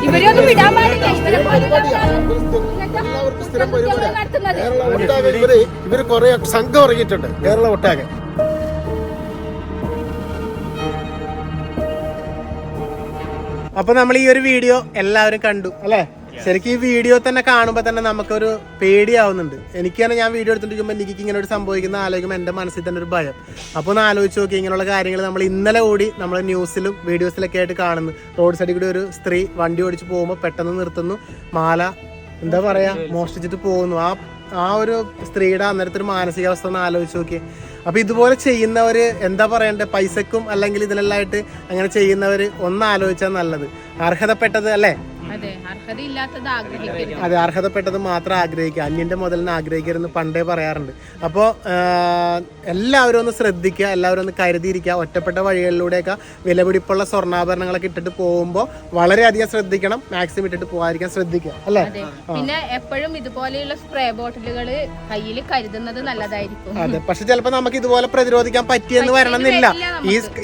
ഇവരൊന്നും വിടാൻ പാടില്ല. ഇവര് കുറെ സംഘം ഇറങ്ങിയിട്ടുണ്ട് കേരള ഒട്ടാകെ. അപ്പൊ നമ്മൾ ഈ ഒരു വീഡിയോ എല്ലാവരും കണ്ടു അല്ലെ? ശരിക്കും ഈ വീഡിയോ തന്നെ കാണുമ്പോൾ തന്നെ നമുക്കൊരു പേടിയാവുന്നുണ്ട്. എനിക്ക് തന്നെ ഞാൻ വീഡിയോ എടുത്തിരിക്കുമ്പോൾ എനിക്ക് ഇങ്ങനെ ഒരു സംഭവിക്കുന്ന ആലോചിക്കുമ്പോൾ എൻ്റെ മനസ്സിൽ തന്നെ ഒരു ഭയം. അപ്പോൾ ഒന്ന് ആലോചിച്ച് നോക്കി, ഇങ്ങനെയുള്ള കാര്യങ്ങൾ നമ്മൾ ഇന്നലെ കൂടി നമ്മൾ ന്യൂസിലും വീഡിയോസിലൊക്കെ ആയിട്ട് കാണുന്നു. റോഡ് സൈഡിൽ കൂടി ഒരു സ്ത്രീ വണ്ടി ഓടിച്ച് പോകുമ്പോൾ പെട്ടെന്ന് നിർത്തുന്നു, മാല എന്താ പറയാ മോഷ്ടിച്ചിട്ട് പോകുന്നു. ആ ഒരു സ്ത്രീയുടെ അന്നേരത്തെ ഒരു മാനസികാവസ്ഥ ഒന്ന് ആലോചിച്ച് നോക്കി. അപ്പൊ ഇതുപോലെ ചെയ്യുന്നവര് എന്താ പറയണ്ടേ, പൈസക്കും അല്ലെങ്കിൽ ഇതിനെല്ലാമായിട്ട് അങ്ങനെ ചെയ്യുന്നവര് ഒന്ന് ആലോചിച്ചാൽ നല്ലത്. അർഹതപ്പെട്ടത് അല്ലേ? അതെ, അർഹതപ്പെട്ടത് മാത്രം ആഗ്രഹിക്കുക, അന്യന്റെ മുതലിന് ആഗ്രഹിക്കരുതെന്ന് പണ്ടേ പറയാറുണ്ട്. അപ്പോൾ എല്ലാവരും ഒന്ന് ശ്രദ്ധിക്കുക, എല്ലാവരും ഒന്ന് കരുതിയിരിക്കുക. ഒറ്റപ്പെട്ട വഴികളിലൂടെയൊക്കെ വിലപിടിപ്പുള്ള സ്വർണ്ണാഭരണങ്ങളൊക്കെ ഇട്ടിട്ട് പോകുമ്പോൾ വളരെയധികം ശ്രദ്ധിക്കണം. മാക്സിമം ഇട്ടിട്ട് പോകാതിരിക്കാൻ ശ്രദ്ധിക്കുക അല്ലേ? പിന്നെ എപ്പോഴും ഇതുപോലെയുള്ള സ്പ്രേ ബോട്ടിലുകൾ കയ്യിൽ കരുതുന്നത് നല്ലതായിരിക്കും. അതെ, പക്ഷെ ചിലപ്പോൾ നമുക്ക് ഇതുപോലെ പ്രതിരോധിക്കാൻ പറ്റിയെന്ന് വരണമെന്നില്ല.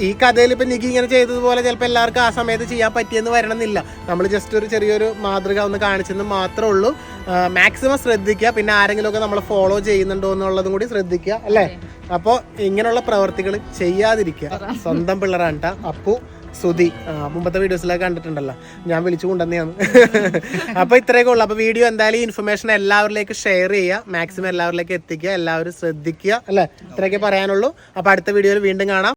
ഈ കഥയിൽ ഇപ്പൊ നിക്ക് ഇങ്ങനെ ചെയ്തതുപോലെ ചിലപ്പോൾ എല്ലാവർക്കും ആ സമയത്ത് ചെയ്യാൻ പറ്റിയെന്ന് വരണമെന്നില്ല. നമ്മൾ ജസ്റ്റ് ഒരു ചെറിയൊരു മാതൃക ഒന്ന് കാണിച്ചെന്ന് മാത്രമേ ഉള്ളൂ. മാക്സിമം ശ്രദ്ധിക്കുക. പിന്നെ ആരെങ്കിലുമൊക്കെ നമ്മൾ ഫോളോ ചെയ്യുന്നുണ്ടോ എന്നുള്ളതും കൂടി ശ്രദ്ധിക്കുക അല്ലേ? അപ്പോൾ ഇങ്ങനെയുള്ള പ്രവർത്തികൾ ചെയ്യാതിരിക്കുക. സ്വന്തം പിള്ളേരാണ് ട്ടാ. അപ്പു സുധി മുമ്പത്തെ വീഡിയോസിലൊക്കെ കണ്ടിട്ടുണ്ടല്ലോ, ഞാൻ വിളിച്ചു കൊണ്ടുവന്നെയാണ്. അപ്പോൾ ഇത്രയൊക്കെ ഉള്ളു. അപ്പോൾ വീഡിയോ എന്തായാലും ഇൻഫർമേഷൻ എല്ലാവരിലേക്ക് ഷെയർ ചെയ്യുക, മാക്സിമം എല്ലാവരിലേക്ക് എത്തിക്കുക, എല്ലാവരും ശ്രദ്ധിക്കുക അല്ലേ? ഇത്രയൊക്കെ പറയാനുള്ളൂ. അപ്പോൾ അടുത്ത വീഡിയോയിൽ വീണ്ടും കാണാം.